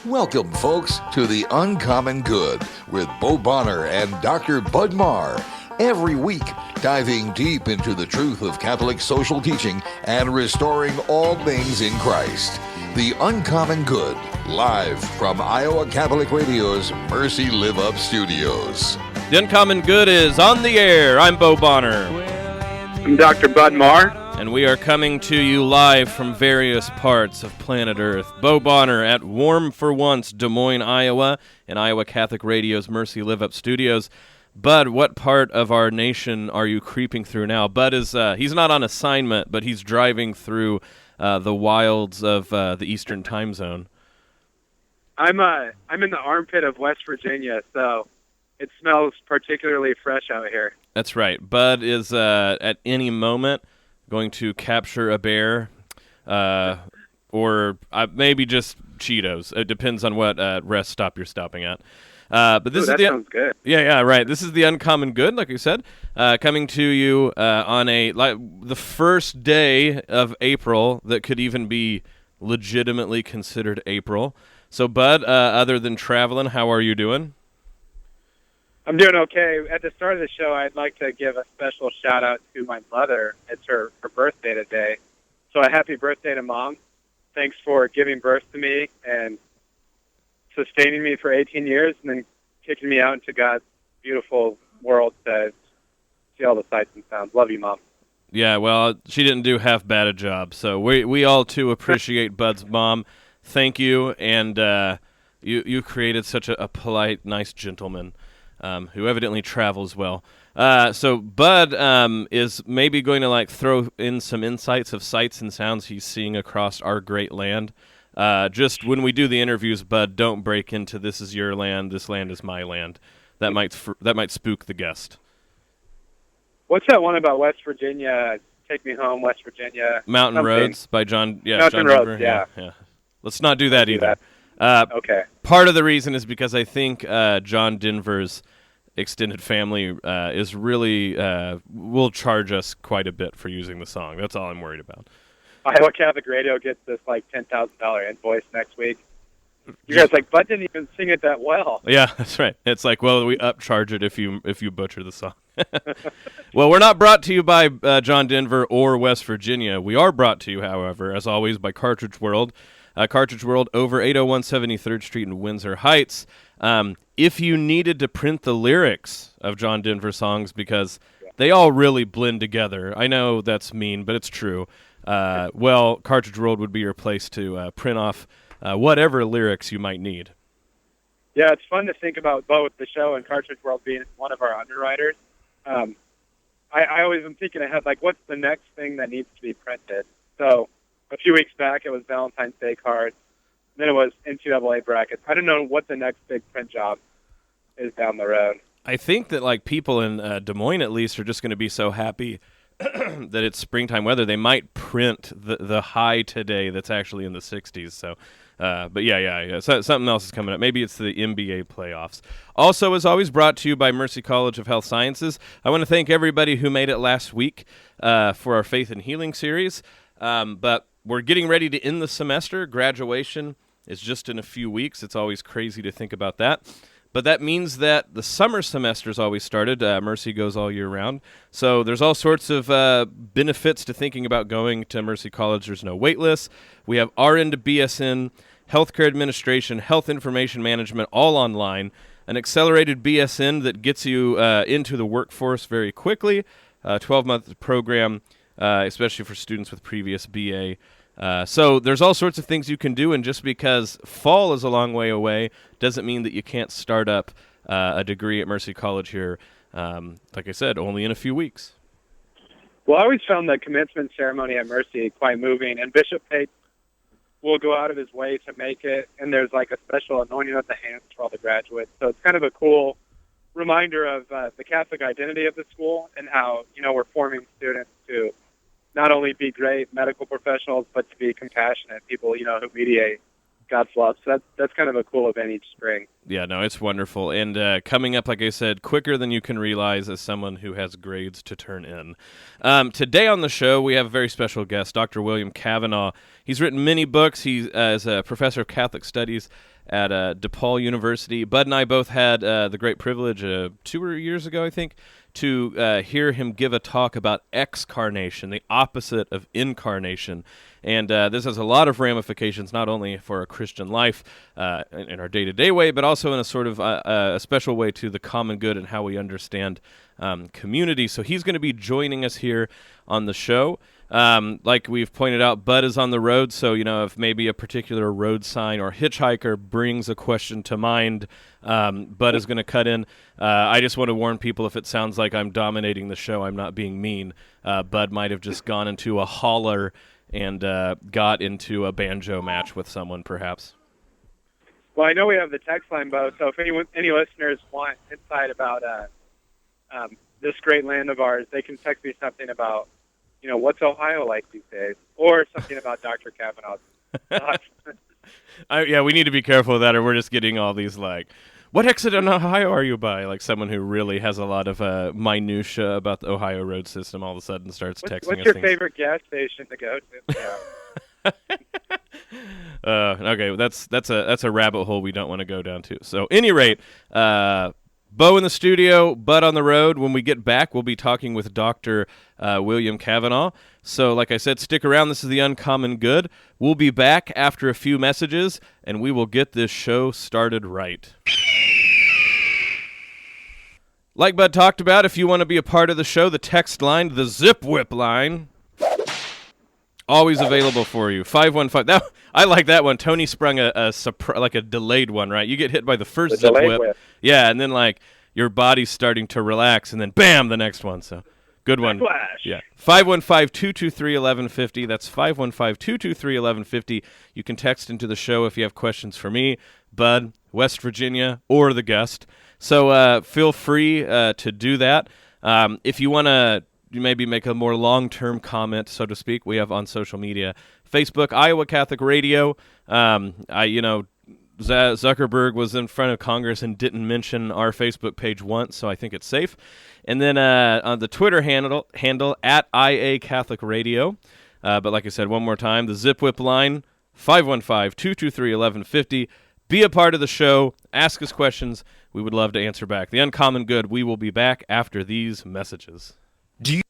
Welcome, folks, to The Uncommon Good with Bo Bonner and Dr. Bud Marr. Every week, diving deep into the truth of Catholic social teaching and restoring all things in Christ. The Uncommon Good, live from Iowa Catholic Radio's Mercy Live Up Studios. The Uncommon Good is on the air. I'm Bo Bonner. I'm Dr. Bud Marr. And we are coming to you live from various parts of planet Earth. Bo Bonner at Warm for Once, Des Moines, Iowa, in Iowa Catholic Radio's Mercy Live Up Studios. Bud, what part of our nation are you creeping through now? Bud is, he's not on assignment, but he's driving through the wilds of the Eastern Time Zone. I'm in the armpit of West Virginia, so it smells particularly fresh out here. That's right. Bud is at any moment going to capture a bear, or maybe just Cheetos. It depends on what rest stop you're stopping at. But this that sounds good. Yeah, right. This is the Uncommon Good, like you said, coming to you on the first day of April that could even be legitimately considered April. So, Bud, other than traveling, how are you doing? I'm doing okay. At the start of the show, I'd like to give a special shout-out to my mother. It's her birthday today. So a happy birthday to Mom. Thanks for giving birth to me and sustaining me for 18 years and then kicking me out into God's beautiful world to see all the sights and sounds. Love you, Mom. Yeah, well, she didn't do half bad a job. So we all, too, appreciate Bud's mom. Thank you. And you created such a polite, nice gentleman. Who evidently travels well. So Bud is maybe going to throw in some insights of sights and sounds he's seeing across our great land. Just when we do the interviews, Bud, don't break into "this is your land, this land is my land." That might spook the guest. What's that one about West Virginia? Take Me Home, West Virginia. Mountain something. Roads by John. Yeah, Mountain John Roads. Denver. Yeah. Let's not do that either. Okay. Part of the reason is because I think John Denver's extended family is really will charge us quite a bit for using the song. That's all I'm worried about. Iowa Catholic Radio gets this $10,000 invoice next week. You guys Bud didn't even sing it that well. Yeah, that's right. It's we upcharge it if you butcher the song. Well, we're not brought to you by John Denver or West Virginia. We are brought to you, however, as always, by Cartridge World. Cartridge World over 801 73rd Street in Windsor Heights. If you needed to print the lyrics of John Denver songs, because they all really blend together. I know that's mean, but it's true. Well, Cartridge World would be your place to print off whatever lyrics you might need. Yeah, it's fun to think about both the show and Cartridge World being one of our underwriters. I always am thinking ahead, what's the next thing that needs to be printed? So a few weeks back, it was Valentine's Day cards. Then it was NCAA brackets. I don't know what the next big print job is down the road. I think that people in Des Moines at least are just going to be so happy that it's springtime weather. They might print the high today that's actually in the 60s. So, but yeah. So, something else is coming up. Maybe it's the NBA playoffs. Also, as always, brought to you by Mercy College of Health Sciences. I want to thank everybody who made it last week for our Faith and Healing series. But we're getting ready to end the semester. Graduation is just in a few weeks. It's always crazy to think about that. But that means that the summer semester's always started. Mercy goes all year round. So there's all sorts of benefits to thinking about going to Mercy College. There's no wait list. We have RN to BSN, healthcare administration, health information management, all online. An accelerated BSN that gets you into the workforce very quickly. 12-month program, especially for students with previous BA. So there's all sorts of things you can do, and just because fall is a long way away doesn't mean that you can't start up a degree at Mercy College here, like I said, only in a few weeks. Well, I always found the commencement ceremony at Mercy quite moving, and Bishop Pate will go out of his way to make it, and there's a special anointing of the hands for all the graduates. So it's kind of a cool reminder of the Catholic identity of the school and how, we're forming students to not only be great medical professionals, but to be compassionate people, who mediate God's love. So that's kind of a cool event each spring. Yeah, no, it's wonderful. And coming up, like I said, quicker than you can realize as someone who has grades to turn in. Today on the show, we have a very special guest, Dr. William Cavanaugh. He's written many books. He is a professor of Catholic Studies at DePaul University. Bud and I both had the great privilege 2 years ago, I think, to hear him give a talk about excarnation, the opposite of incarnation. And this has a lot of ramifications, not only for a Christian life in our day-to-day way, but also in a sort of a special way to the common good and how we understand community. So he's going to be joining us here on the show. Like we've pointed out, Bud is on the road, so if maybe a particular road sign or hitchhiker brings a question to mind, Bud is going to cut in. I just want to warn people, if it sounds like I'm dominating the show, I'm not being mean. Bud might have just gone into a holler and got into a banjo match with someone, perhaps. Well, I know we have the text line, Bo, so if any listeners want insight about this great land of ours, they can text me something about, what's like these days, or something about Dr. Cavanaugh. Yeah, we need to be careful of that, or we're just getting all these, what exit in Ohio are you by? Like someone who really has a lot of minutia about the Ohio road system all of a sudden starts texting us. What's your favorite gas station to go to? Yeah. Okay, that's a rabbit hole we don't want to go down to. So, at any rate, Bo in the studio, Bud on the road. When we get back, we'll be talking with Dr. William Cavanaugh. So, like I said, stick around. This is The Uncommon Good. We'll be back after a few messages, and we will get this show started right. Like Bud talked about, if you want to be a part of the show, the text line, the Zip Whip line, always available for you. 515. I like that one. Tony sprung a delayed one, right? You get hit by the first Zip Whip. Yeah, and then your body's starting to relax, and then bam, the next one. So good one. Flash. Yeah. 515-223-1150. That's 515-223-1150. You can text into the show if you have questions for me, Bud, West Virginia, or the guest. So feel free to do that. If you want to maybe make a more long-term comment, so to speak, we have on social media, Facebook, Iowa Catholic Radio. Zuckerberg was in front of Congress and didn't mention our Facebook page once, so I think it's safe. And then on the Twitter handle at IA Catholic Radio. But like I said, one more time, the Zip Whip line, 515-223-1150. Be a part of the show. Ask us questions. We would love to answer back. The Uncommon Good. We will be back after these messages. Do you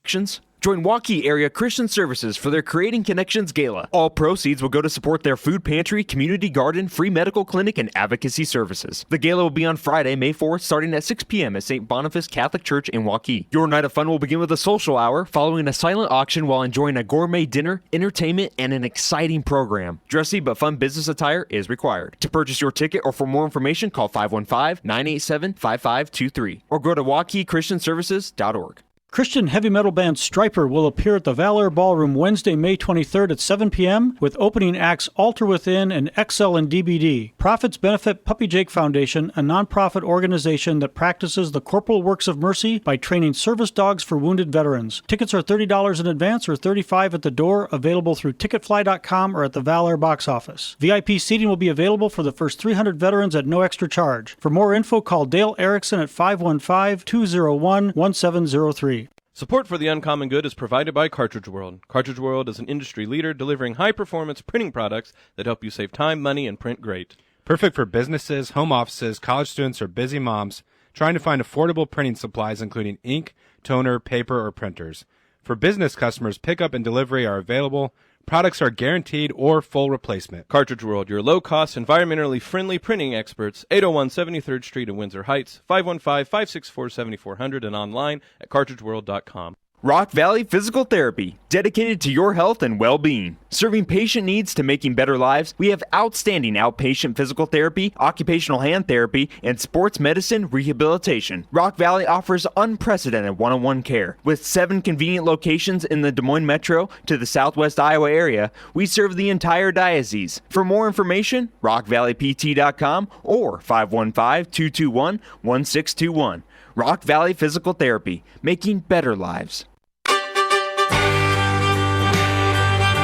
connections? Join Waukee Area Christian Services for their Creating Connections Gala. All proceeds will go to support their food pantry, community garden, free medical clinic, and advocacy services. The gala will be on Friday, May 4th, starting at 6 p.m. at St. Boniface Catholic Church in Waukee. Your night of fun will begin with a social hour, following a silent auction while enjoying a gourmet dinner, entertainment, and an exciting program. Dressy but fun business attire is required. To purchase your ticket or for more information, call 515-987-5523 or go to WaukeeChristianServices.org. Christian heavy metal band Stryper will appear at the Valor Ballroom Wednesday, May 23rd at 7 p.m. with opening acts Altar Within and XL and DBD. Profits benefit Puppy Jake Foundation, a nonprofit organization that practices the corporal works of mercy by training service dogs for wounded veterans. Tickets are $30 in advance or $35 at the door, available through Ticketfly.com or at the Valor box office. VIP seating will be available for the first 300 veterans at no extra charge. For more info, call Dale Erickson at 515-201-1703. Support for The Uncommon Good is provided by Cartridge World. Cartridge World is an industry leader delivering high-performance printing products that help you save time, money, and print great. Perfect for businesses, home offices, college students, or busy moms trying to find affordable printing supplies including ink, toner, paper, or printers. For business customers, pickup and delivery are available. Products are guaranteed or full replacement. Cartridge World, your low-cost, environmentally friendly printing experts, 801 73rd Street in Windsor Heights, 515-564-7400, and online at cartridgeworld.com. Rock Valley Physical Therapy, dedicated to your health and well-being. Serving patient needs to making better lives, we have outstanding outpatient physical therapy, occupational hand therapy, and sports medicine rehabilitation. Rock Valley offers unprecedented one-on-one care. With 7 convenient locations in the Des Moines Metro to the Southwest Iowa area, we serve the entire diocese. For more information, rockvalleypt.com or 515-221-1621. Rock Valley Physical Therapy, making better lives.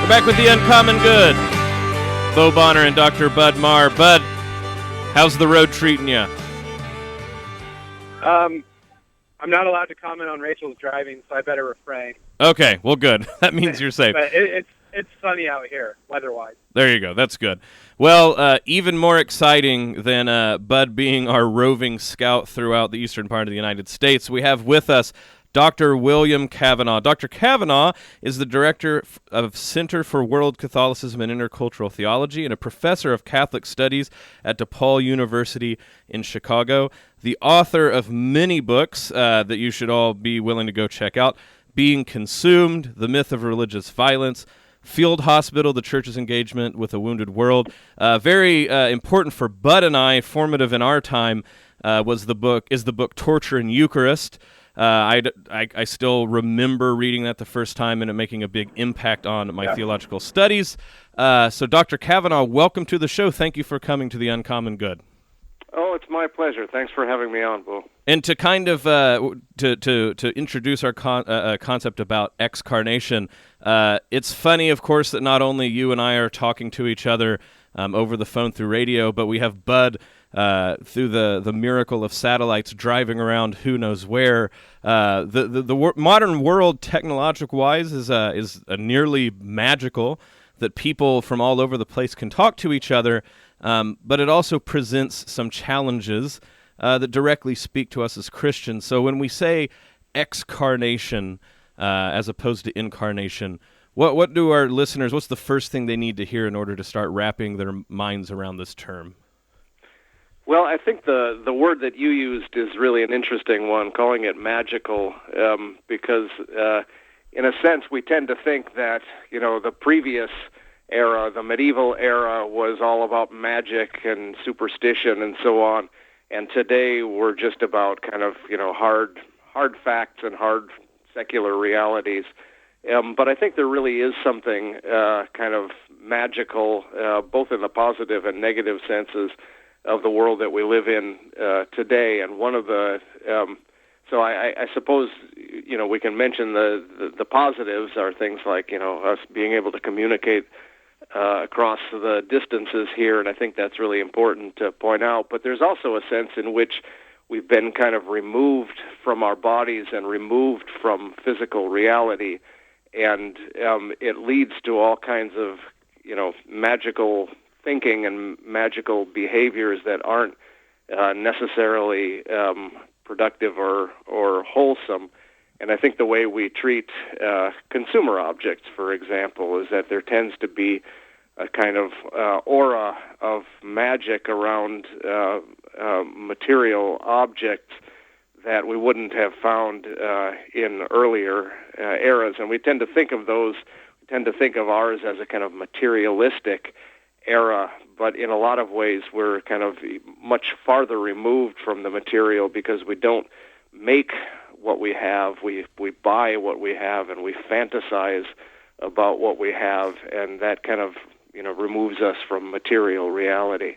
We're back with The Uncommon Good. Bo Bonner and Dr. Bud Marr. Bud, how's the road treating you? I'm not allowed to comment on Rachel's driving, so I better refrain. Okay, well, good. That means you're safe. But it's it's sunny out here, weather-wise. There you go. That's good. Well, even more exciting than Bud being our roving scout throughout the eastern part of the United States, we have with us Dr. William Cavanaugh. Dr. Cavanaugh is the director of Center for World Catholicism and Intercultural Theology and a professor of Catholic Studies at DePaul University in Chicago, the author of many books that you should all be willing to go check out: Being Consumed, The Myth of Religious Violence, Field Hospital, The Church's Engagement with a Wounded World. Very important for Bud and I, formative in our time, is the book Torture and Eucharist. I still remember reading that the first time and it making a big impact on my theological studies. So Dr. Cavanaugh, welcome to the show. Thank you for coming to the Uncommon Good. Oh, it's my pleasure. Thanks for having me on, Bo. And to kind of to introduce our concept about Excarnation, it's funny, of course, that not only you and I are talking to each other over the phone through radio, but we have Bud through the miracle of satellites driving around who knows where. The modern world, technological-wise, is a nearly magical, that people from all over the place can talk to each other, but it also presents some challenges that directly speak to us as Christians. So when we say excarnation as opposed to incarnation, what do our listeners, what's the first thing they need to hear in order to start wrapping their minds around this term? Well, I think the word that you used is really an interesting one, calling it magical, because in a sense we tend to think that, the previous era, the medieval era, was all about magic and superstition and so on, and today we're just about kind of, hard facts and hard secular realities. But I think there really is something kind of magical, both in the positive and negative senses, of the world that we live in today. And one of the so I suppose we can mention the positives are things like us being able to communicate across the distances here, and I think that's really important to point out. But there's also a sense in which we've been kind of removed from our bodies and removed from physical reality, and it leads to all kinds of magical thinking and magical behaviors that aren't necessarily productive or wholesome. And I think the way we treat consumer objects, for example, is that there tends to be a kind of aura of magic around material objects that we wouldn't have found in earlier eras. And we tend to think of ours as a kind of materialistic era, but in a lot of ways we're kind of much farther removed from the material because we don't make what we have, we buy what we have, and we fantasize about what we have, and that kind of removes us from material reality.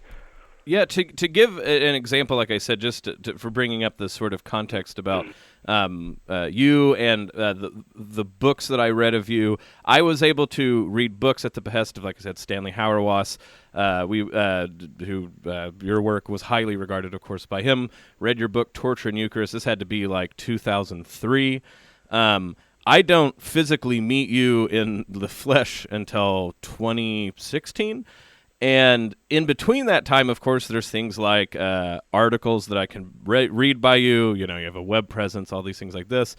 Yeah, to give an example, like I said, just for bringing up this sort of context about you and the books that I read of you, I was able to read books at the behest of, like I said, Stanley Hauerwas, who your work was highly regarded, of course, by him. Read your book, Torture and Eucharist. This had to be like 2003. I don't physically meet you in the flesh until 2016. And in between that time, of course, there's things like articles that I can read by you. You have a web presence, all these things like this.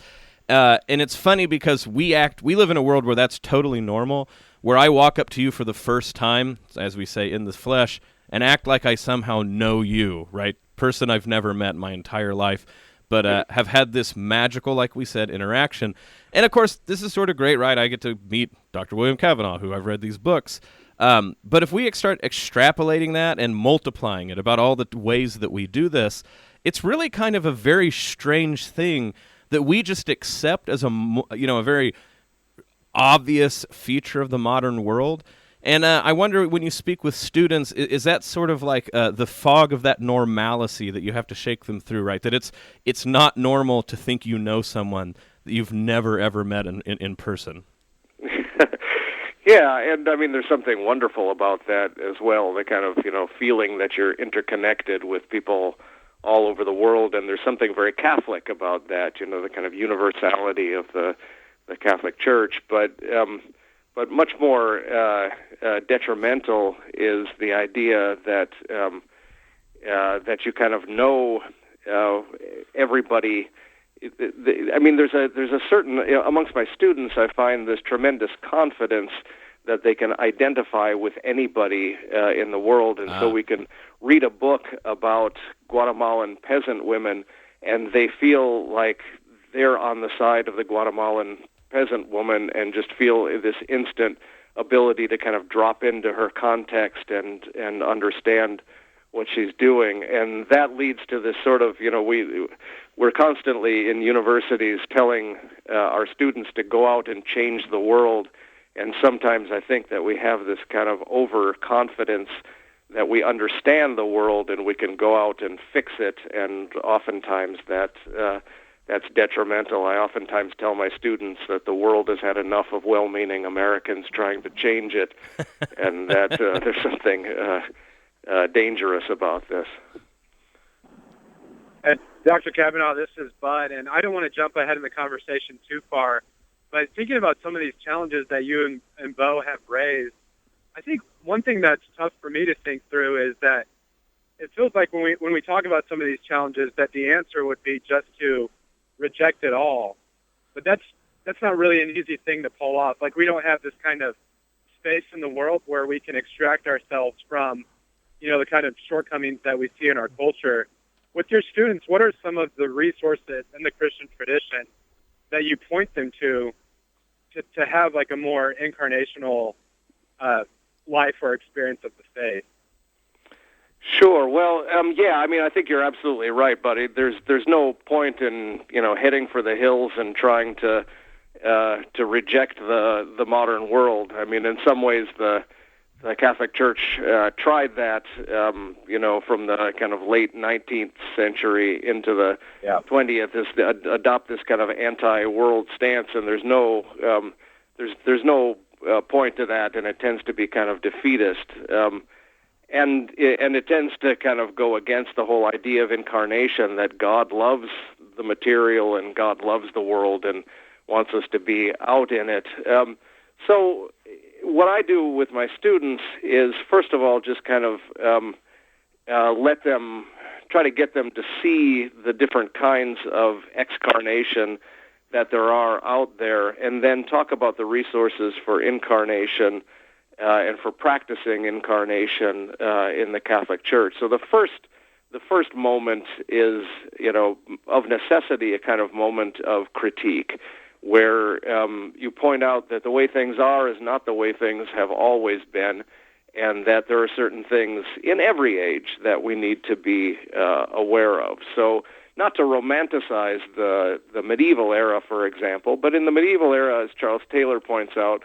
And it's funny because we live in a world where that's totally normal, where I walk up to you for the first time, as we say, in the flesh, and act like I somehow know you, right? Person I've never met my entire life, but have had this magical, like we said, interaction. And of course, this is sort of great, right? I get to meet Dr. William Cavanaugh, who I've read these books. But if we start extrapolating that and multiplying it about all the ways that we do this, it's really kind of a very strange thing that we just accept as a very obvious feature of the modern world. And I wonder, when you speak with students, is that sort of like the fog of that normalcy that you have to shake them through, right? That it's not normal to think you know someone that you've never, ever met in person. Yeah, and I mean, there's something wonderful about that as well, the kind of, feeling that you're interconnected with people all over the world, and there's something very Catholic about that, the kind of universality of the Catholic Church. But but much more detrimental is the idea that that you kind of know everybody. I mean, there's a certain, amongst my students, I find this tremendous confidence that they can identify with anybody in the world, and so we can read a book about Guatemalan peasant women, and they feel like they're on the side of the Guatemalan peasant woman, and just feel this instant ability to kind of drop into her context and understand what she's doing. And that leads to this sort of, we're constantly in universities telling our students to go out and change the world. And sometimes I think that we have this kind of overconfidence that we understand the world and we can go out and fix it. And oftentimes that's detrimental. I oftentimes tell my students that the world has had enough of well-meaning Americans trying to change it, and that there's something dangerous about this. Dr. Cavanaugh, this is Bud, and I don't want to jump ahead in the conversation too far, but thinking about some of these challenges that you and Bo have raised, I think one thing that's tough for me to think through is that it feels like when we talk about some of these challenges that the answer would be just to reject it all. But that's not really an easy thing to pull off. Like, we don't have this kind of space in the world where we can extract ourselves from, the kind of shortcomings that we see in our culture. With your students, what are some of the resources in the Christian tradition that you point them to have like a more incarnational life or experience of the faith? Sure. Well, I think you're absolutely right, buddy. There's no point in heading for the hills and trying to reject the modern world. I mean, in some ways, the Catholic Church tried that, from the kind of late 19th century into the 20th, is to adopt this kind of anti-world stance, and there's no point to that, and it tends to be kind of defeatist. And it tends to kind of go against the whole idea of incarnation, that God loves the material and God loves the world and wants us to be out in it. So what I do with my students is, first of all, just kind of let them, try to get them to see the different kinds of excarnation that there are out there, and then talk about the resources for incarnation and for practicing incarnation in the Catholic Church. So the first moment is, of necessity, a kind of moment of critique, where you point out that the way things are is not the way things have always been, and that there are certain things in every age that we need to be aware of. So not to romanticize the medieval era, for example, but in the medieval era, as Charles Taylor points out,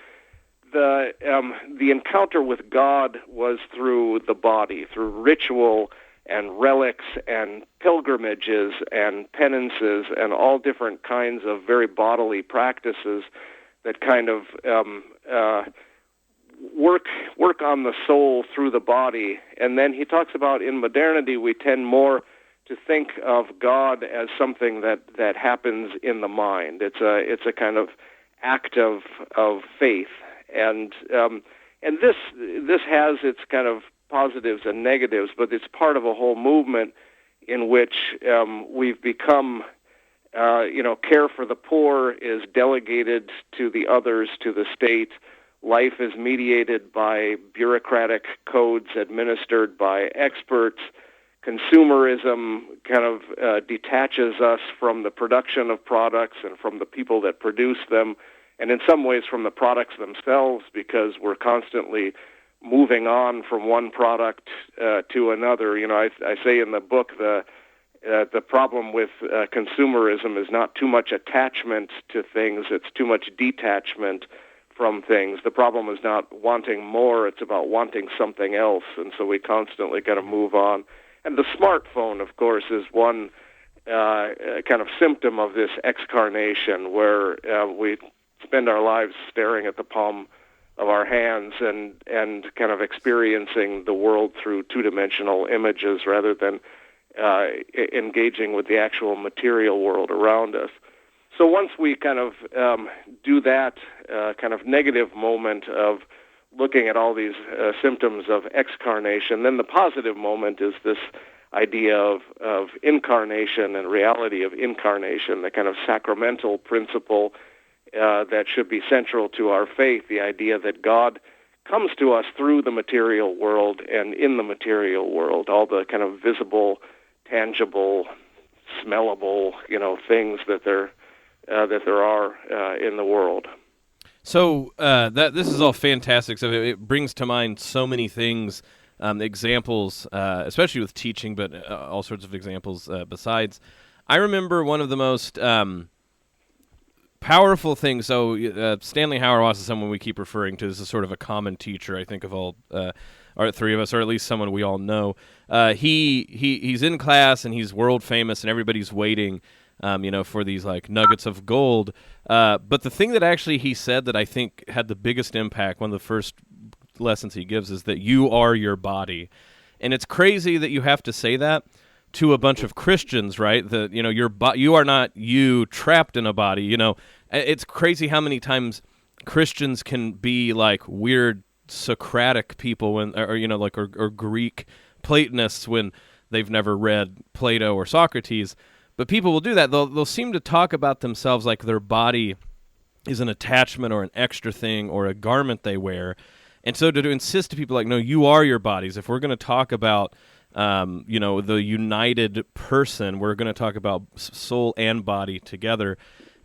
the encounter with God was through the body, through ritual and relics and pilgrimages and penances and all different kinds of very bodily practices that kind of work on the soul through the body. And then he talks about, in modernity, we tend more to think of God as something that happens in the mind. It's a kind of act of faith. And this has its kind of positives and negatives, but it's part of a whole movement in which we've become, care for the poor is delegated to the others, to the state. Life is mediated by bureaucratic codes administered by experts. Consumerism kind of detaches us from the production of products and from the people that produce them, and in some ways from the products themselves, because we're constantly moving on from one product to another. I say in the book the problem with consumerism is not too much attachment to things, it's too much detachment from things. The problem is not wanting more, it's about wanting something else, and so we constantly got to move on. And the smartphone, of course, is one kind of symptom of this excarnation, where we spend our lives staring at the palm of our hands and kind of experiencing the world through two-dimensional images rather than engaging with the actual material world around us. So once we kind of do that kind of negative moment of looking at all these symptoms of excarnation. Then the positive moment is this idea of incarnation and reality of incarnation, the kind of sacramental principle that should be central to our faith, the idea that God comes to us through the material world and in the material world, all the kind of visible, tangible, smellable, things that there are in the world. So this is all fantastic. So it brings to mind so many things, examples, especially with teaching, but all sorts of examples besides. I remember one of the most powerful things. So Stanley Hauerwas is someone we keep referring to as a sort of a common teacher, I think, of all our three of us, or at least someone we all know. He's in class and he's world famous, and everybody's waiting, for these like nuggets of gold. But the thing that actually he said that I think had the biggest impact, one of the first lessons he gives, is that you are your body. And it's crazy that you have to say that to a bunch of Christians, right? That, you are not you trapped in a body. It's crazy how many times Christians can be like weird Socratic people or Greek Platonists when they've never read Plato or Socrates. But people will do that. They'll seem to talk about themselves like their body is an attachment or an extra thing or a garment they wear. And so to insist to people like, no, you are your bodies. If we're going to talk about, the united person, we're going to talk about soul and body together.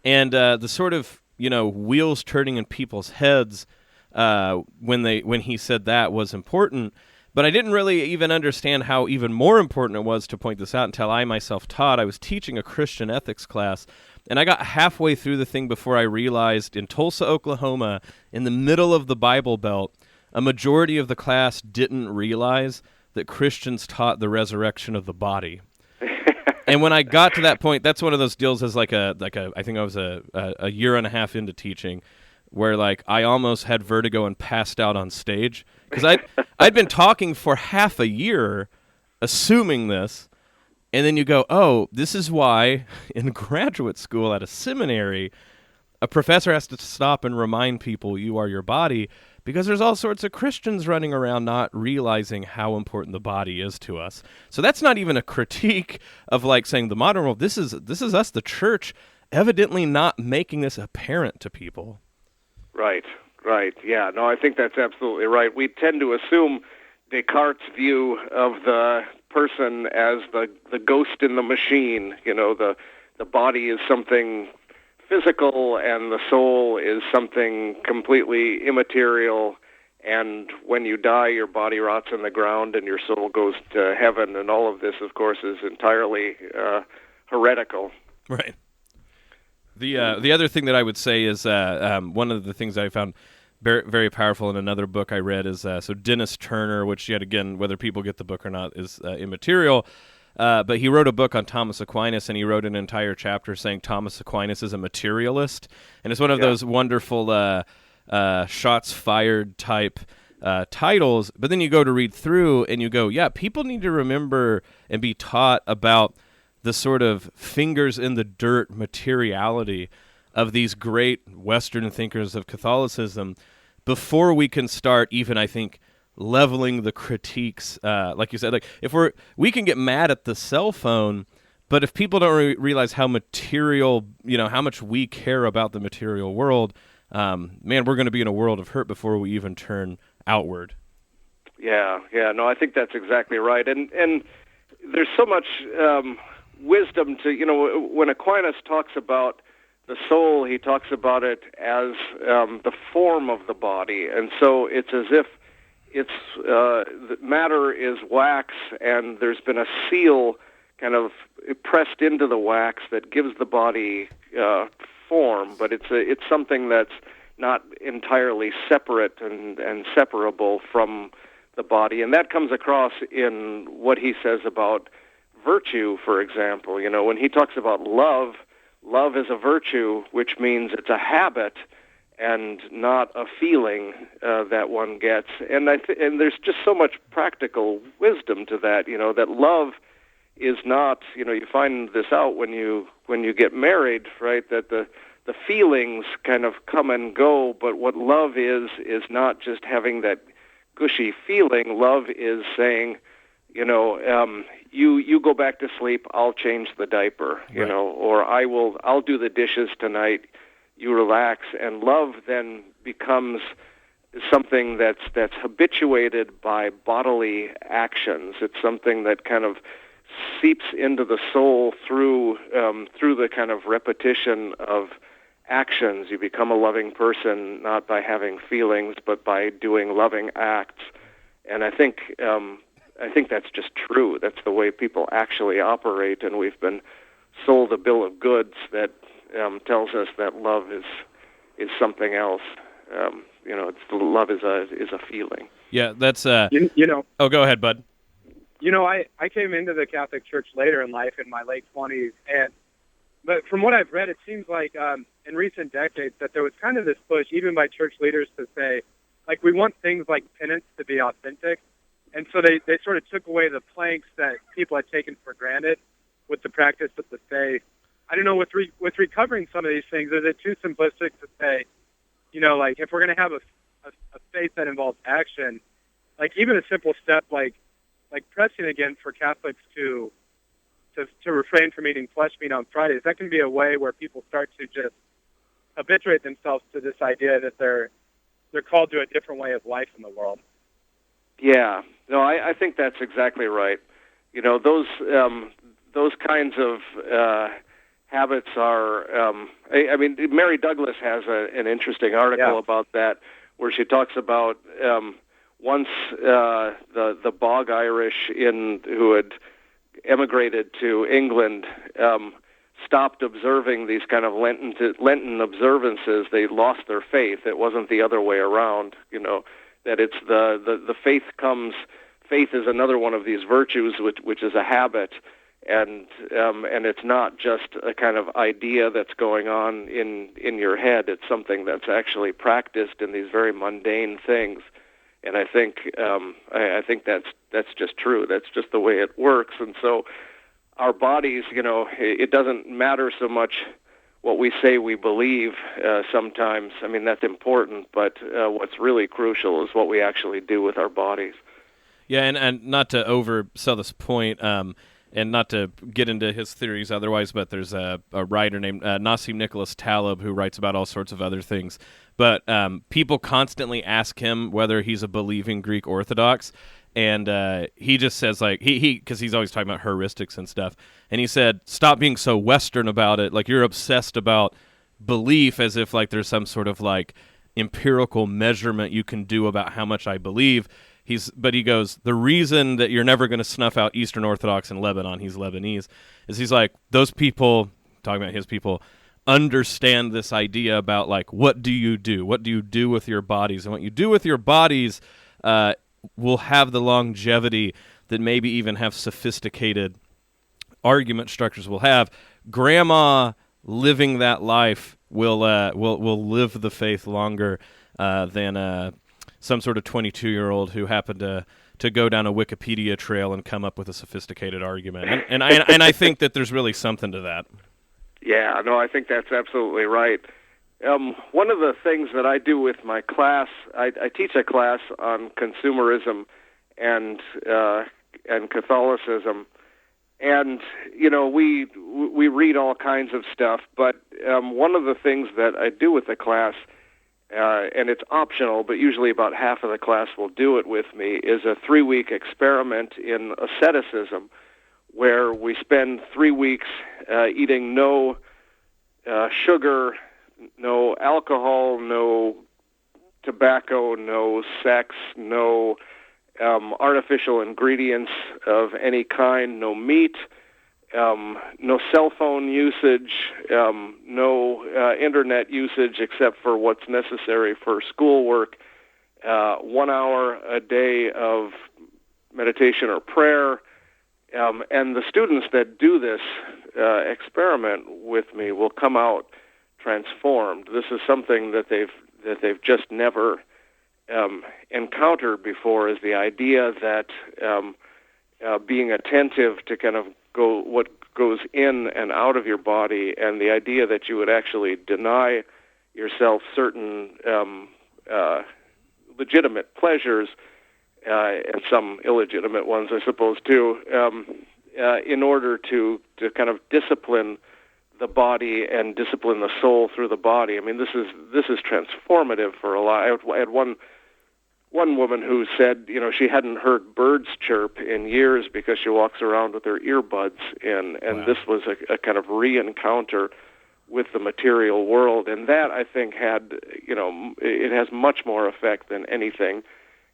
And the sort of, wheels turning in people's heads when he said that was important. But I didn't really even understand how even more important it was to point this out until I myself taught. I was teaching a Christian ethics class, and I got halfway through the thing before I realized in Tulsa, Oklahoma, in the middle of the Bible Belt, a majority of the class didn't realize that Christians taught the resurrection of the body. And when I got to that point, that's one of those deals as I think I was a year and a half into teaching, where like I almost had vertigo and passed out on stage because I'd been talking for half a year assuming this, and then you go, oh, this is why in graduate school at a seminary a professor has to stop and remind people you are your body, because there's all sorts of Christians running around not realizing how important the body is to us. So that's not even a critique of like saying the modern world. This is us, the church, evidently not making this apparent to people. Right. Yeah, no, I think that's absolutely right. We tend to assume Descartes' view of the person as the ghost in the machine. The body is something physical and the soul is something completely immaterial. And when you die, your body rots in the ground and your soul goes to heaven. And all of this, of course, is entirely heretical. Right. The other thing that I would say is one of the things I found very, very powerful in another book I read is so Dennis Turner, which yet again, whether people get the book or not, is immaterial. But he wrote a book on Thomas Aquinas, and he wrote an entire chapter saying Thomas Aquinas is a materialist. And it's one of those wonderful shots fired type titles. But then you go to read through and you go, yeah, people need to remember and be taught about the sort of fingers in the dirt materiality of these great Western thinkers of Catholicism before we can start even, I think, leveling the critiques. Like you said, like if we can get mad at the cell phone, but if people don't realize how material, how much we care about the material world, man, we're going to be in a world of hurt before we even turn outward. Yeah, no, I think that's exactly right. And there's so much wisdom to, when Aquinas talks about the soul, he talks about it as the form of the body. And so it's as if the matter is wax and there's been a seal kind of pressed into the wax that gives the body form, but it's something that's not entirely separate and separable from the body. And that comes across in what he says about virtue, for example. When he talks about love is a virtue, which means it's a habit and not a feeling that one gets. And and there's just so much practical wisdom to that, that love is not, you find this out when you get married, right, that the the feelings kind of come and go, but what love is not just having that gushy feeling. Love is saying, you go back to sleep, I'll change the diaper, or I'll do the dishes tonight, you relax. And love then becomes something that's habituated by bodily actions. It's something that kind of seeps into the soul through the kind of repetition of actions. You become a loving person not by having feelings, but by doing loving acts. And I think that's just true. That's the way people actually operate, and we've been sold a bill of goods that tells us that love is something else. Love is a feeling. Yeah, that's you know. Oh, go ahead, bud. I came into the Catholic Church later in life, in my late 20s, but from what I've read, it seems like in recent decades that there was kind of this push, even by church leaders, to say, like, we want things like penance to be authentic. And so they sort of took away the planks that people had taken for granted with the practice of the faith. I don't know, with recovering some of these things, is it too simplistic to say, like, if we're going to have a faith that involves action, like even a simple step like pressing again for Catholics to refrain from eating flesh meat on Fridays, that can be a way where people start to just habituate themselves to this idea that they're called to a different way of life in the world. Yeah, no, I think that's exactly right. Those kinds of habits are. Mary Douglas has an interesting article about that, where she talks about once the Bog Irish who had emigrated to England stopped observing these kind of Lenten observances, they lost their faith. It wasn't the other way around, that it's the faith is another one of these virtues, which is a habit, and it's not just a kind of idea that's going on in your head. It's something that's actually practiced in these very mundane things. And I think that's just true. That's just the way it works. And so our bodies, it doesn't matter so much what we say we believe sometimes. I mean, that's important, but what's really crucial is what we actually do with our bodies. Yeah, and not to oversell this point, and not to get into his theories otherwise, but there's a writer named Nassim Nicholas Taleb who writes about all sorts of other things. But people constantly ask him whether he's a believing Greek Orthodox, and he just says, like, because he's always talking about heuristics and stuff, and he said, stop being so Western about it. Like, you're obsessed about belief as if, like, there's some sort of, like, empirical measurement you can do about how much I believe. But he goes, the reason that you're never going to snuff out Eastern Orthodox in Lebanon, he's Lebanese, is he's like, those people, talking about his people, understand this idea about, like, what do you do? What do you do with your bodies? And what you do with your bodies will have the longevity that maybe even have sophisticated argument structures will have. Grandma living that life will live the faith longer than some sort of 22-year-old who happened to go down a Wikipedia trail and come up with a sophisticated argument. And I think that there's really something to that. Yeah, no, I think that's absolutely right. One of the things that I do with my class, I teach a class on consumerism and Catholicism, and we read all kinds of stuff. But one of the things that I do with the class, and it's optional, but usually about half of the class will do it with me, is a 3-week experiment in asceticism, where we spend 3 weeks eating no sugar, no alcohol, no tobacco, no sex, no artificial ingredients of any kind, no meat, no cell phone usage, no internet usage except for what's necessary for schoolwork, 1 hour a day of meditation or prayer. And the students that do this experiment with me will come out transformed. This is something that they've just never encountered before, is the idea that being attentive to kind of what goes in and out of your body, and the idea that you would actually deny yourself certain legitimate pleasures and some illegitimate ones, I suppose, too, in order to kind of discipline the body and discipline the soul through the body. I mean, this is transformative for a lot. I had one woman who said, she hadn't heard birds chirp in years because she walks around with her earbuds in, and Wow. this was a kind of re-encounter with the material world, and that, I think, it has much more effect than anything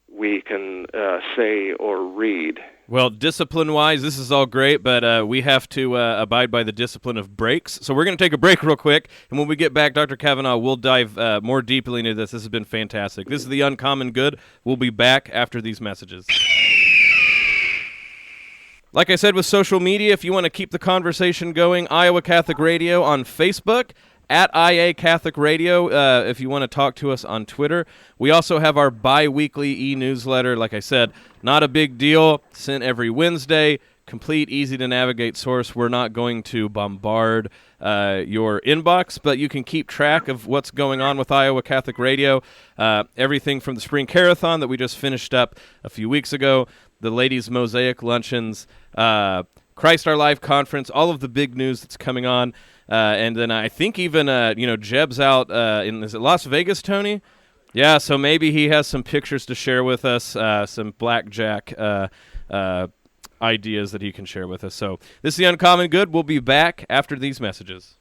we can say or read. Well, discipline-wise, this is all great, but we have to abide by the discipline of breaks. So we're going to take a break real quick, and when we get back, Dr. Cavanaugh, we'll dive more deeply into this. This has been fantastic. This is The Uncommon Good. We'll be back after these messages. Like I said with social media, if you want to keep the conversation going, Iowa Catholic Radio on Facebook, at IA Catholic Radio, if you want to talk to us on Twitter. We also have our bi-weekly e-newsletter. Like I said, not a big deal, sent every Wednesday, complete, easy-to-navigate source. We're not going to bombard your inbox, but you can keep track of what's going on with Iowa Catholic Radio. Everything from the Spring Carathon that we just finished up a few weeks ago, the Ladies' Mosaic Luncheons, Christ Our Life Conference, all of the big news that's coming on. And then I think even, Jeb's out is it Las Vegas, Tony? Yeah, so maybe he has some pictures to share with us, some blackjack ideas that he can share with us. So this is The Uncommon Good. We'll be back after these messages.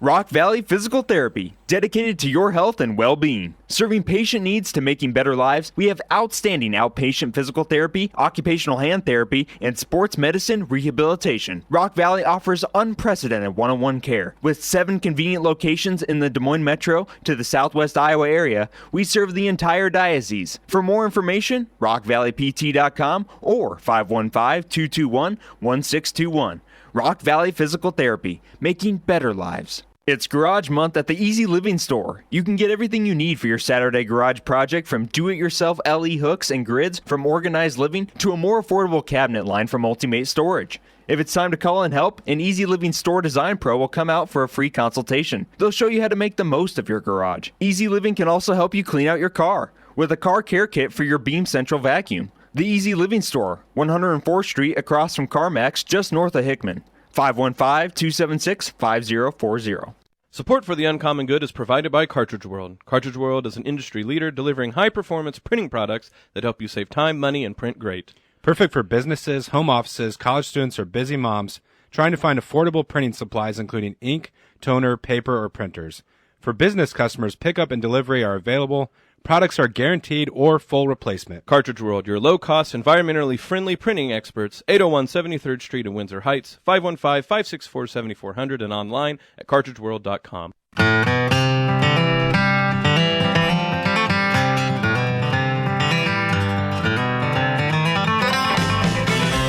Rock Valley Physical Therapy, dedicated to your health and well-being. Serving patient needs to making better lives, we have outstanding outpatient physical therapy, occupational hand therapy, and sports medicine rehabilitation. Rock Valley offers unprecedented one-on-one care. With 7 convenient locations in the Des Moines Metro to the Southwest Iowa area, we serve the entire diocese. For more information, rockvalleypt.com or 515-221-1621. Rock Valley Physical Therapy, making better lives. It's Garage Month at the Easy Living Store. You can get everything you need for your Saturday garage project, from do-it-yourself LE hooks and grids from Organized Living to a more affordable cabinet line from Ultimate Storage. If it's time to call in help, an Easy Living Store Design Pro will come out for a free consultation. They'll show you how to make the most of your garage. Easy Living can also help you clean out your car with a car care kit for your Beam Central vacuum. The Easy Living Store, 104th Street across from CarMax, just north of Hickman. 515-276-5040. Support for The Uncommon Good is provided by Cartridge World. Cartridge World is an industry leader delivering high-performance printing products that help you save time, money, and print great. Perfect for businesses, home offices, college students, or busy moms trying to find affordable printing supplies, including ink, toner, paper, or printers. For business customers, pickup and delivery are available. Products are guaranteed or full replacement. Cartridge World, your low-cost, environmentally friendly printing experts, 801 73rd Street in Windsor Heights, 515-564-7400, and online at cartridgeworld.com.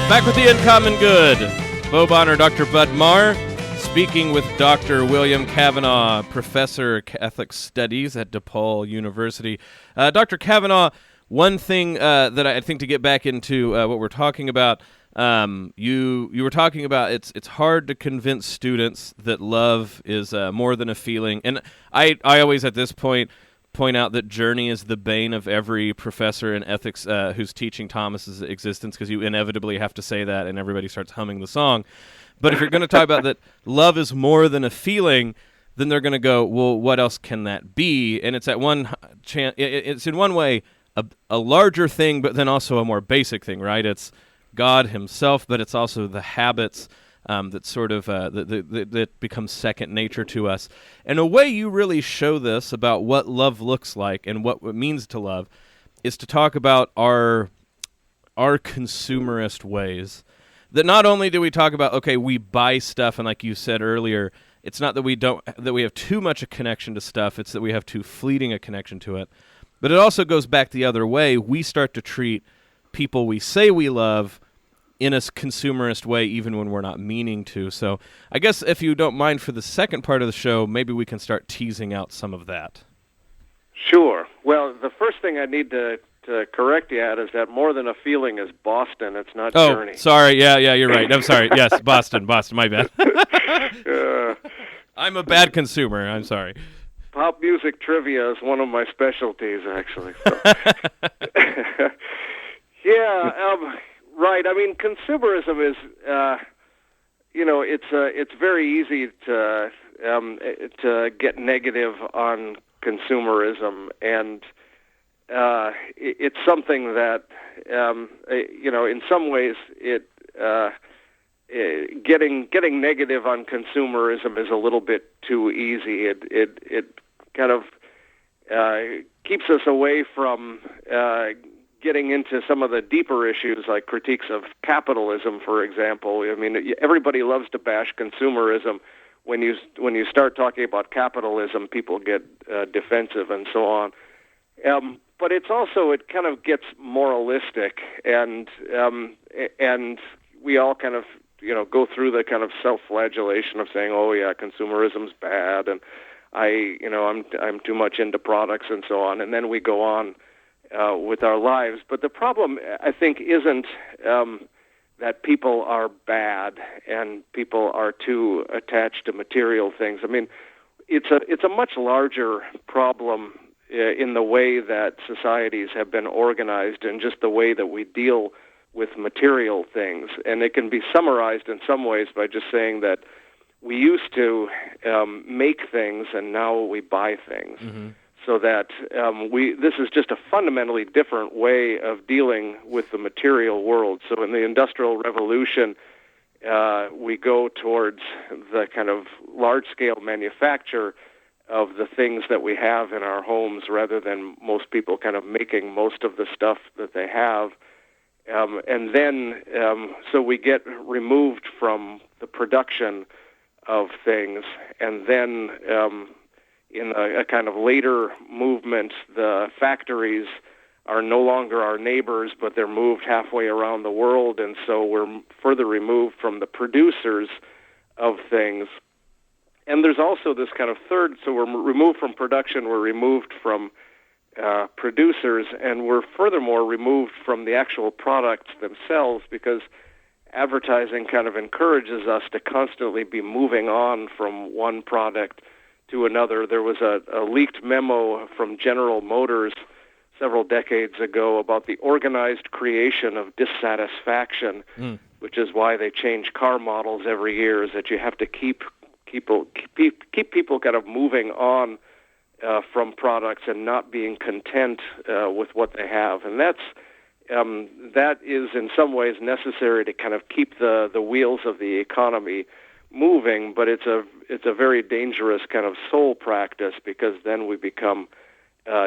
Back with The Uncommon Good. Bo Bonner, Dr. Bud Marr, speaking with Dr. William Cavanaugh, Professor of Catholic Studies at DePaul University. Dr. Cavanaugh, one thing that I think to get back into what we're talking about, you were talking about it's hard to convince students that love is more than a feeling. And I always at this point out that journey is the bane of every professor in ethics who's teaching Thomas's existence, because you inevitably have to say that and everybody starts humming the song. But if you're going to talk about that love is more than a feeling, then they're going to go, well, what else can that be? And it's at one it's in one way a larger thing, but then also a more basic thing, right? It's God himself, but it's also the habits that sort of that becomes second nature to us. And a way you really show this about what love looks like and what it means to love is to talk about our consumerist ways. That not only do we talk about, okay, we buy stuff, and like you said earlier, it's not that we have too much a connection to stuff, it's that we have too fleeting a connection to it. But it also goes back the other way. We start to treat people we say we love in a consumerist way, even when we're not meaning to. So I guess if you don't mind, for the second part of the show, maybe we can start teasing out some of that. Sure. Well, the first thing I need to to correct you at is that More Than a Feeling is Boston. It's not Oh, Journey. sorry. Yeah, you're right. I'm sorry. Yes, Boston. My bad. I'm a bad consumer. I'm sorry. Pop music trivia is one of my specialties, actually. So. Right. I mean, consumerism is, it's very easy to get negative on consumerism, and it's something that, in some ways, getting negative on consumerism is a little bit too easy. It kind of keeps us away from getting into some of the deeper issues, like critiques of capitalism, for example. I mean, everybody loves to bash consumerism. When you start talking about capitalism, people get defensive and so on. But it kind of gets moralistic, and we all kind of go through the kind of self-flagellation of saying, oh yeah, consumerism's bad, and I'm too much into products and so on, and then we go on with our lives. But the problem, I think, isn't that people are bad and people are too attached to material things. I mean, it's a much larger problem in the way that societies have been organized and just the way that we deal with material things. And it can be summarized in some ways by just saying that we used to make things and now we buy things. Mm-hmm. So that this is just a fundamentally different way of dealing with the material world. So in the Industrial Revolution, we go towards the kind of large-scale manufacture of the things that we have in our homes rather than most people kind of making most of the stuff that they have. And then, so we get removed from the production of things, and then in a kind of later movement, the factories are no longer our neighbors, but they're moved halfway around the world, and so we're further removed from the producers of things. And there's also this kind of third, so we're removed from production, we're removed from producers, and we're furthermore removed from the actual products themselves, because advertising kind of encourages us to constantly be moving on from one product to another. There was a leaked memo from General Motors several decades ago about the organized creation of dissatisfaction, which is why they change car models every year, is that you have to keep people kind of moving on from products and not being content with what they have. And that is in some ways necessary to kind of keep the wheels of the economy moving, but it's a very dangerous kind of soul practice, because then we become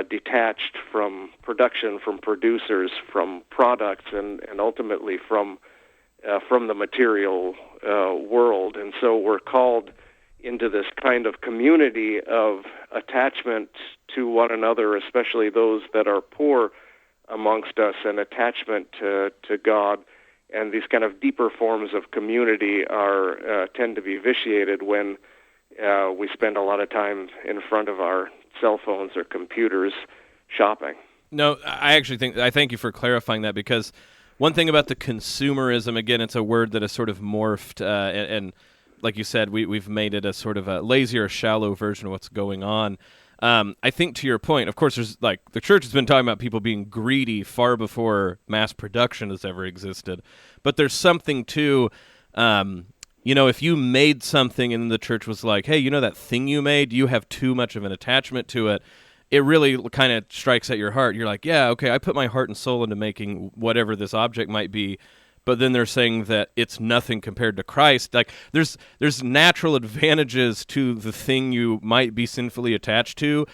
detached from production, from producers, from products, and ultimately from the material world. And so we're called into this kind of community of attachment to one another, especially those that are poor amongst us, and attachment to God. And these kind of deeper forms of community tend to be vitiated when we spend a lot of time in front of our cell phones or computers shopping. No, I thank you for clarifying that, because one thing about the consumerism, again, it's a word that has sort of morphed, and like you said, we've made it a sort of a lazier, shallow version of what's going on. I think to your point, of course, there's the church has been talking about people being greedy far before mass production has ever existed. But there's something to, if you made something and the church was like, hey, that thing you made, you have too much of an attachment to it. It really kind of strikes at your heart. You're like, yeah, okay, I put my heart and soul into making whatever this object might be. But then they're saying that it's nothing compared to Christ. Like there's natural advantages to the thing you might be sinfully attached to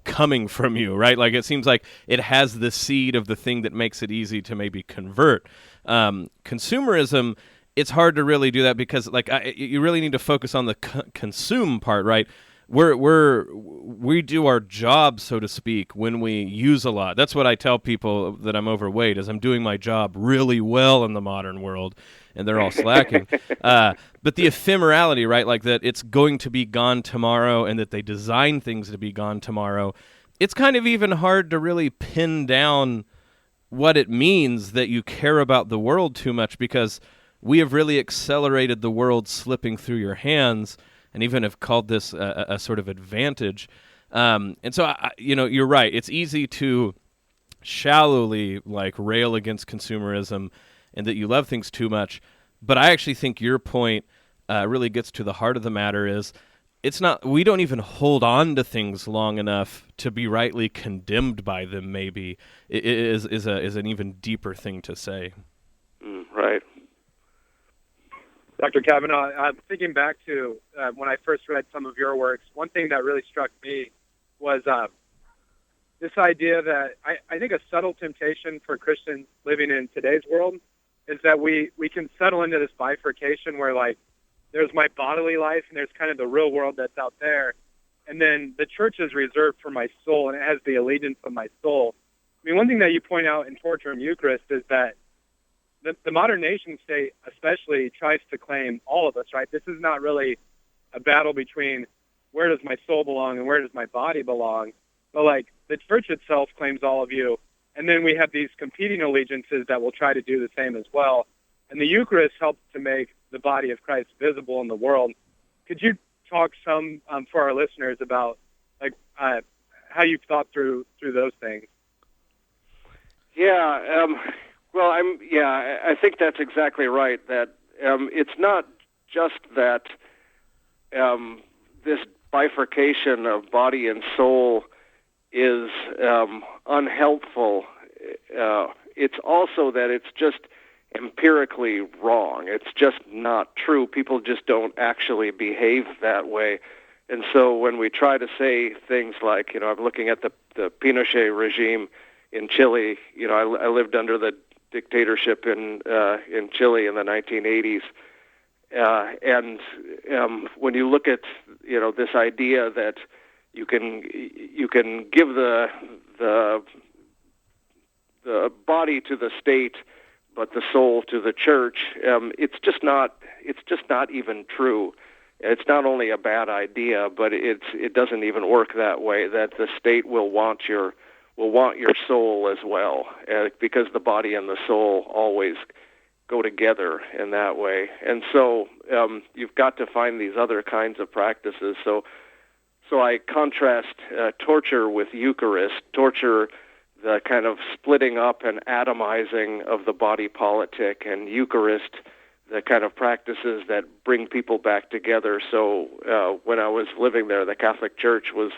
coming from you, right? Like it seems like it has the seed of the thing that makes it easy to maybe convert. Consumerism, it's hard to really do that, because you really need to focus on the consume part, right? We do our job, so to speak, when we use a lot. That's what I tell people that I'm overweight, is I'm doing my job really well in the modern world, and they're all slacking. But the ephemerality, right, like that it's going to be gone tomorrow, and that they design things to be gone tomorrow, it's kind of even hard to really pin down what it means that you care about the world too much, because we have really accelerated the world slipping through your hands, and even have called this a sort of advantage. And so, you're right. It's easy to shallowly rail against consumerism and that you love things too much. But I actually think your point really gets to the heart of the matter. Is we don't even hold on to things long enough to be rightly condemned by them. Maybe it is an even deeper thing to say. Right. Dr. Cavanaugh, thinking back to when I first read some of your works, one thing that really struck me was this idea that I think a subtle temptation for Christians living in today's world is that we can settle into this bifurcation where, there's my bodily life and there's kind of the real world that's out there. And then the church is reserved for my soul, and it has the allegiance of my soul. I mean, one thing that you point out in Torture and Eucharist is that the modern nation state especially tries to claim all of us, right? This is not really a battle between where does my soul belong and where does my body belong. But, the church itself claims all of you. And then we have these competing allegiances that will try to do the same as well. And the Eucharist helps to make the body of Christ visible in the world. Could you talk some for our listeners about how you've thought through those things? Yeah. I think that's exactly right. That it's not just that this bifurcation of body and soul is unhelpful. It's also that it's just empirically wrong. It's just not true. People just don't actually behave that way. And so when we try to say things like, I'm looking at the Pinochet regime in Chile. I lived under the dictatorship in Chile in the 1980s. And when you look at this idea that you can give the body to the state, but the soul to the church, it's just not even true. It's not only a bad idea, but it doesn't even work that way. That the state will want your soul as well, because the body and the soul always go together in that way. And so you've got to find these other kinds of practices. So I contrast torture with Eucharist. Torture, the kind of splitting up and atomizing of the body politic, and Eucharist, the kind of practices that bring people back together. So when I was living there, the Catholic Church was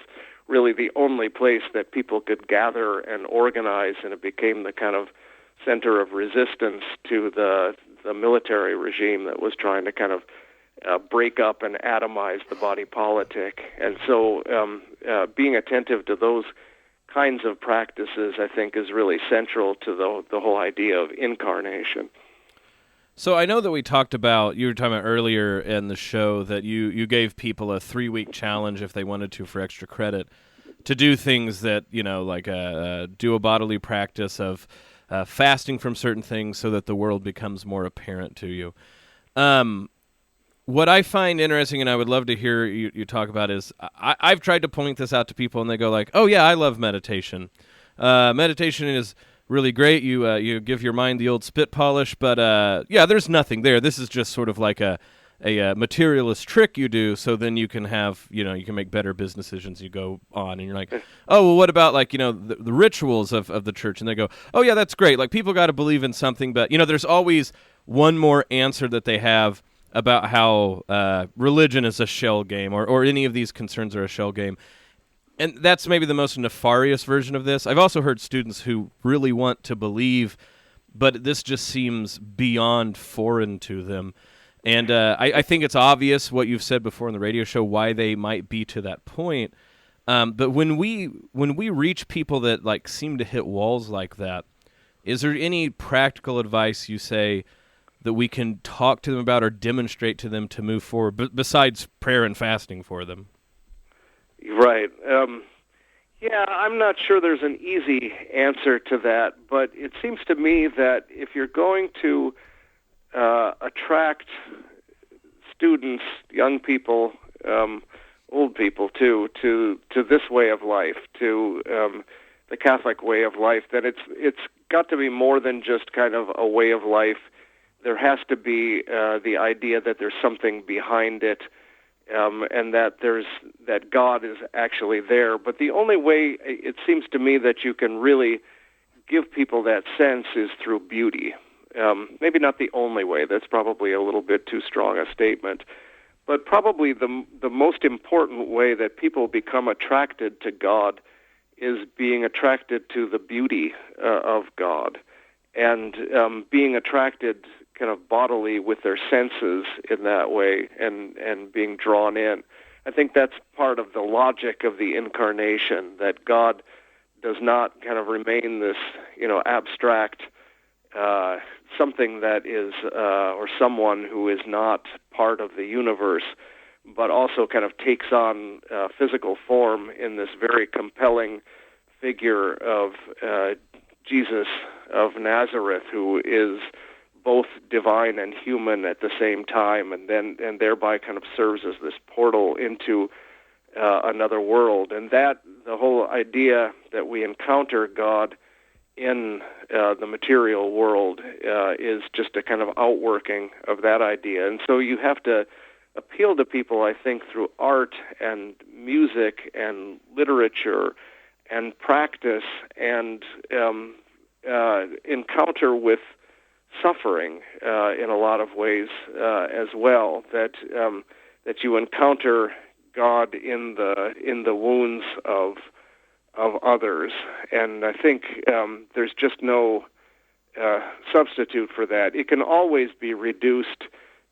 really the only place that people could gather and organize, and it became the kind of center of resistance to the military regime that was trying to kind of break up and atomize the body politic. And so being attentive to those kinds of practices, I think, is really central to the whole idea of incarnation. So I know that we talked about, you were talking about earlier in the show that you gave people a 3-week challenge if they wanted to for extra credit to do things that, do a bodily practice of fasting from certain things so that the world becomes more apparent to you. What I find interesting, and I would love to hear you talk about, is I've tried to point this out to people, and they go oh yeah, I love meditation. Meditation is really great. You give your mind the old spit polish, but there's nothing there. This is just sort of like a materialist trick you do, so then you can have, you can make better business decisions. You go on, and you're like, oh, well, what about the rituals of the church? And they go, oh yeah, that's great. People got to believe in something, but there's always one more answer that they have about how religion is a shell game, or any of these concerns are a shell game. And that's maybe the most nefarious version of this. I've also heard students who really want to believe, but this just seems beyond foreign to them. And I think it's obvious what you've said before in the radio show, why they might be to that point. But when we reach people that seem to hit walls like that, is there any practical advice you say that we can talk to them about or demonstrate to them to move forward, besides prayer and fasting for them? Right. I'm not sure there's an easy answer to that, but it seems to me that if you're going to attract students, young people, old people too, to this way of life, to the Catholic way of life, that it's got to be more than just kind of a way of life. There has to be the idea that there's something behind it, and that God is actually there. But the only way, it seems to me, that you can really give people that sense is through beauty. Maybe not the only way. That's probably a little bit too strong a statement. But probably the most important way that people become attracted to God is being attracted to the beauty of God, and being attracted kind of bodily with their senses in that way, and being drawn in. I think that's part of the logic of the Incarnation, that God does not kind of remain this, abstract something that is, or someone who is not part of the universe, but also kind of takes on physical form in this very compelling figure of Jesus of Nazareth, who is both divine and human at the same time, and thereby kind of serves as this portal into another world. And that the whole idea that we encounter God in the material world is just a kind of outworking of that idea. And so you have to appeal to people, I think, through art and music and literature and practice and encounter with suffering in a lot of ways as well. That you encounter God in the wounds of others, and I think there's just no substitute for that. It can always be reduced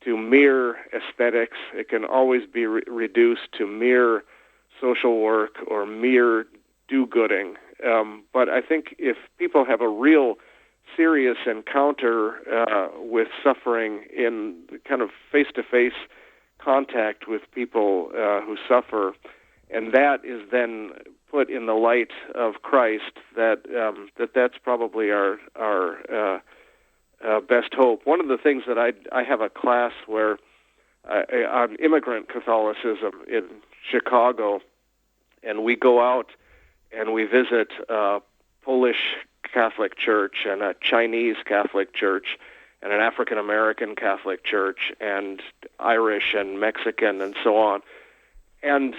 to mere aesthetics. It can always be reduced to mere social work or mere do-gooding. But I think if people have a real serious encounter with suffering in kind of face-to-face contact with people who suffer, and that is then put in the light of Christ, that's probably our best hope. One of the things that I have a class where on immigrant Catholicism in Chicago, and we go out and we visit a Polish Catholic church and a Chinese Catholic church and an African American Catholic church and Irish and Mexican and so on. And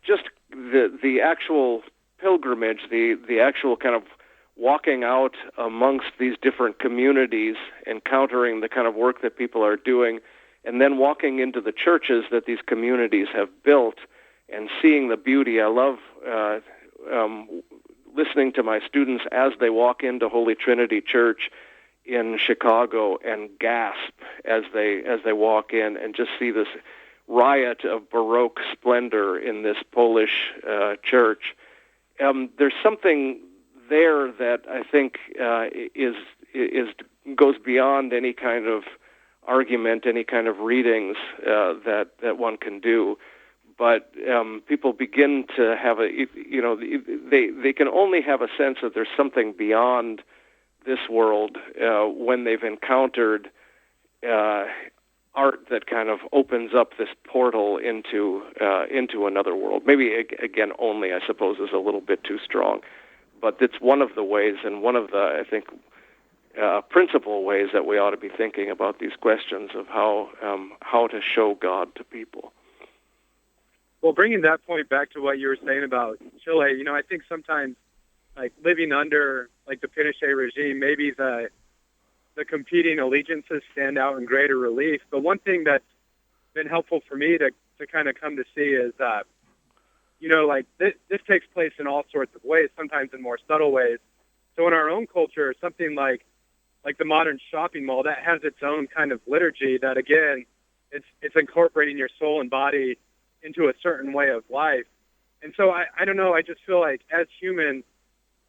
just the actual pilgrimage, the actual kind of walking out amongst these different communities, encountering the kind of work that people are doing, and then walking into the churches that these communities have built and seeing the beauty. I love listening to my students as they walk into Holy Trinity Church in Chicago and gasp as they walk in and just see this riot of Baroque splendor in this Polish church. There's something there that I think goes beyond any kind of argument, any kind of readings that one can do. But people begin to have they can only have a sense that there's something beyond this world when they've encountered art that kind of opens up this portal into another world. Maybe, again, only, I suppose, is a little bit too strong. But it's one of the ways, and one of the, I think, principal ways that we ought to be thinking about these questions of how to show God to people. Well, bringing that point back to what you were saying about Chile, I think sometimes, like, living under, like, the Pinochet regime, maybe the competing allegiances stand out in greater relief. But one thing that's been helpful for me to kind of come to see is, like, this takes place in all sorts of ways, sometimes in more subtle ways. So in our own culture, something like the modern shopping mall, that has its own kind of liturgy that, again, it's incorporating your soul and body into a certain way of life. And so I don't know, I just feel like as humans,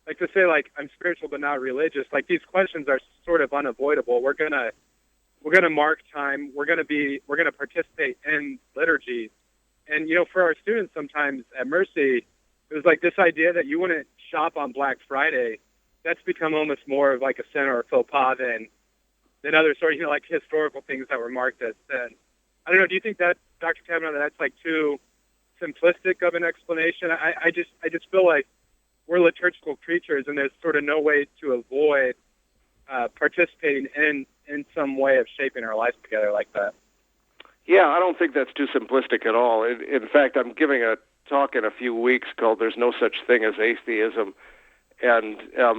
like to say, like, I'm spiritual but not religious, like, these questions are sort of unavoidable. We're gonna mark time. We're gonna participate in liturgies. And for our students sometimes at Mercy, it was like this idea that you wouldn't shop on Black Friday. That's become almost more of like a sin or a faux pas than other sort of like historical things that were marked as sin. I don't know. Do you think that, Dr. Cavanaugh, that's like too simplistic of an explanation? I just feel like we're liturgical creatures, and there's sort of no way to avoid participating in some way of shaping our lives together like that. Yeah, I don't think that's too simplistic at all. In fact, I'm giving a talk in a few weeks called "There's No Such Thing as Atheism," and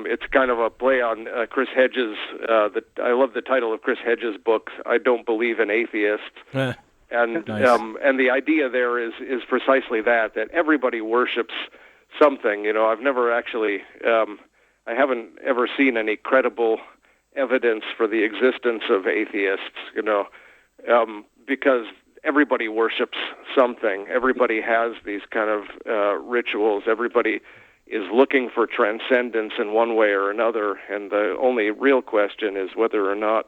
it's kind of a play on Chris Hedges. I love the title of Chris Hedges' book, "I Don't Believe in Atheists." And nice. And the idea there is precisely that everybody worships something. You know, I've never actually, I haven't ever seen any credible evidence for the existence of atheists. You know, because everybody worships something. Everybody has these kind of rituals. Everybody is looking for transcendence in one way or another, and the only real question is whether or not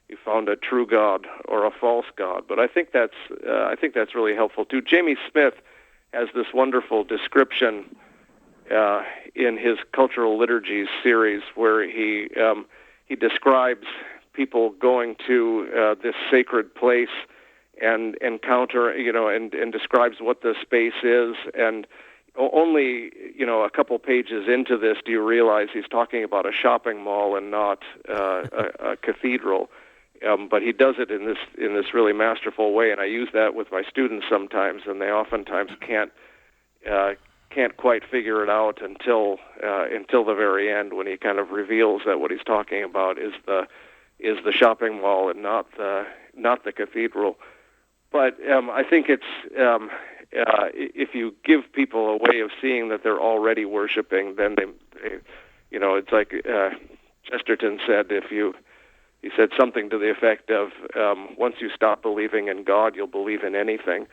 you found a true God or a false God. But I think that's really helpful too. Jamie Smith has this wonderful description in his Cultural Liturgies series where he describes people going to this sacred place and encounter, you know, and describes what the space is, and only, you know, a couple pages into this do you realize he's talking about a shopping mall and not a cathedral. But he does it in this really masterful way, and I use that with my students sometimes, and they oftentimes can't quite figure it out until the very end, when he kind of reveals that what he's talking about is the shopping mall and not the cathedral. But I think it's if you give people a way of seeing that they're already worshiping, then they you know, it's like Chesterton said, he said something to the effect of, once you stop believing in God, you'll believe in anything,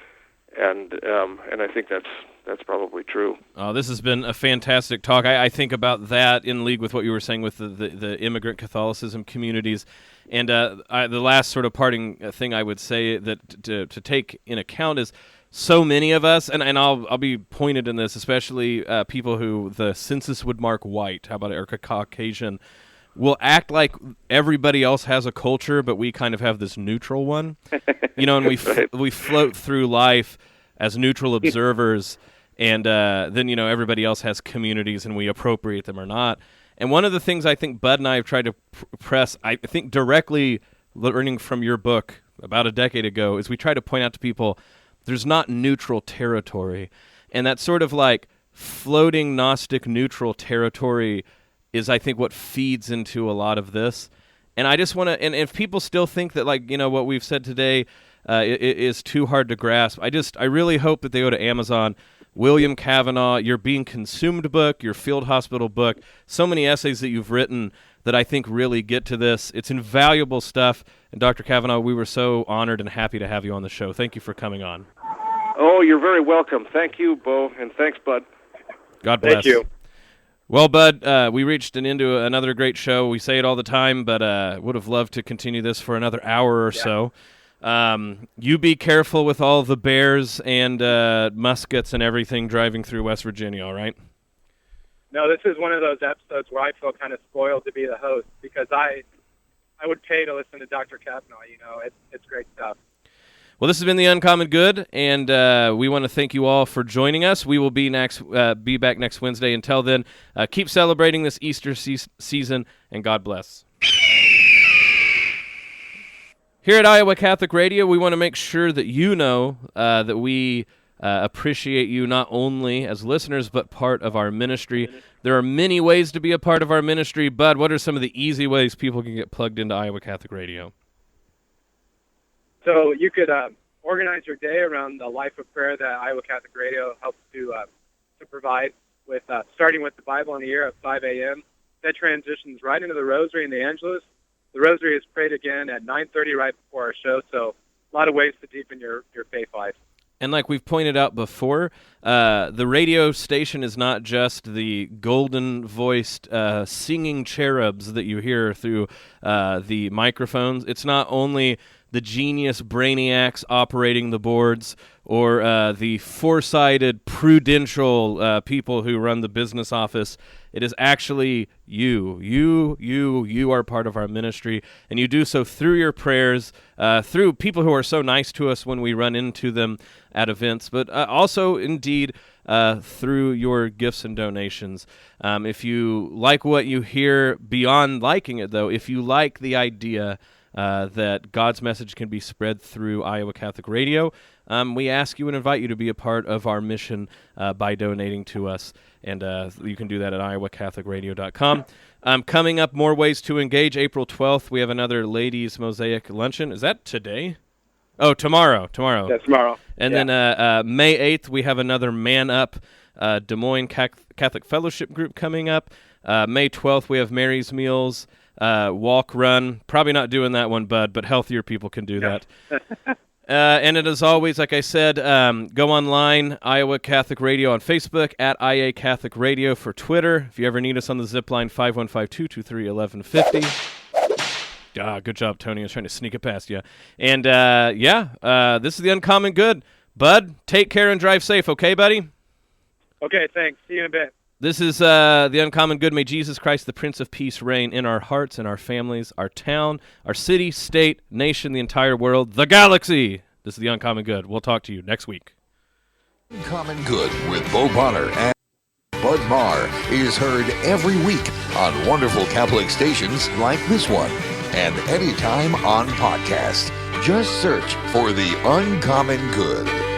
and I think that's probably true. Oh, this has been a fantastic talk. I think about that in league with what you were saying with the immigrant Catholicism communities, and the last sort of parting thing I would say that to take in account is so many of us, and I'll be pointed in this, especially people who the census would mark white, how about it, or Caucasian, will act like everybody else has a culture, but we kind of have this neutral one, you know, and we float through life as neutral observers, and then, you know, everybody else has communities, and we appropriate them or not. And one of the things I think Bud and I have tried to press, I think directly learning from your book about a decade ago, is we try to point out to people there's not neutral territory, and that sort of like floating Gnostic neutral territory is, I think, what feeds into a lot of this. And I just want to, and if people still think that, like, you know, what we've said today is too hard to grasp, I really hope that they go to Amazon, William Cavanaugh, your Being Consumed book, your Field Hospital book, so many essays that you've written that I think really get to this. It's invaluable stuff. And Dr. Cavanaugh, we were so honored and happy to have you on the show. Thank you for coming on. Oh, you're very welcome. Thank you, Bo, and thanks, Bud. God bless. Thank you. Well, Bud, we reached an end to another great show. We say it all the time, but would have loved to continue this for another hour or so. You be careful with all the bears and muskets and everything driving through West Virginia, all right? No, this is one of those episodes where I feel kind of spoiled to be the host, because I would pay to listen to Dr. Cavanaugh. You know, it's great stuff. Well, this has been The Uncommon Good, and we want to thank you all for joining us. We will be back next Wednesday. Until then, keep celebrating this Easter season, and God bless. Here at Iowa Catholic Radio, we want to make sure that you know that we appreciate you not only as listeners, but part of our ministry. There are many ways to be a part of our ministry. Bud, what are some of the easy ways people can get plugged into Iowa Catholic Radio? So you could organize your day around the life of prayer that Iowa Catholic Radio helps to provide, with starting with the Bible in the Year at 5 a.m. That transitions right into the Rosary and the Angelus. The Rosary is prayed again at 9:30 right before our show, so a lot of ways to deepen your faith life. And like we've pointed out before, the radio station is not just the golden-voiced singing cherubs that you hear through the microphones. It's not only the genius brainiacs operating the boards or the foresighted, prudential people who run the business office. It is actually you. You are part of our ministry, and you do so through your prayers, through people who are so nice to us when we run into them at events, but also indeed indeed through your gifts and donations. If you like what you hear, beyond liking it, though, if you like the idea that God's message can be spread through Iowa Catholic Radio, we ask you and invite you to be a part of our mission by donating to us, and you can do that at iowacatholicradio.com. Coming up, more ways to engage. April 12th, we have another Ladies Mosaic Luncheon. Is that today? Oh, tomorrow. That's tomorrow. And then May 8th, we have another Man Up Des Moines Catholic Fellowship Group coming up. May 12th, we have Mary's Meals, Walk, Run. Probably not doing that one, Bud, but healthier people can do that. And it is always, like I said, go online, Iowa Catholic Radio on Facebook, at IA Catholic Radio for Twitter. If you ever need us on the zip line, 515-223-1150. Good job, Tony. I was trying to sneak it past you. And, this is the Uncommon Good. Bud, take care and drive safe, okay, buddy? Okay, thanks. See you in a bit. This is the Uncommon Good. May Jesus Christ, the Prince of Peace, reign in our hearts and our families, our town, our city, state, nation, the entire world, the galaxy. This is the Uncommon Good. We'll talk to you next week. Uncommon Good with Bo Bonner and Bud Marr is heard every week on wonderful Catholic stations like this one, and anytime on podcast. Just search for the Uncommon Good.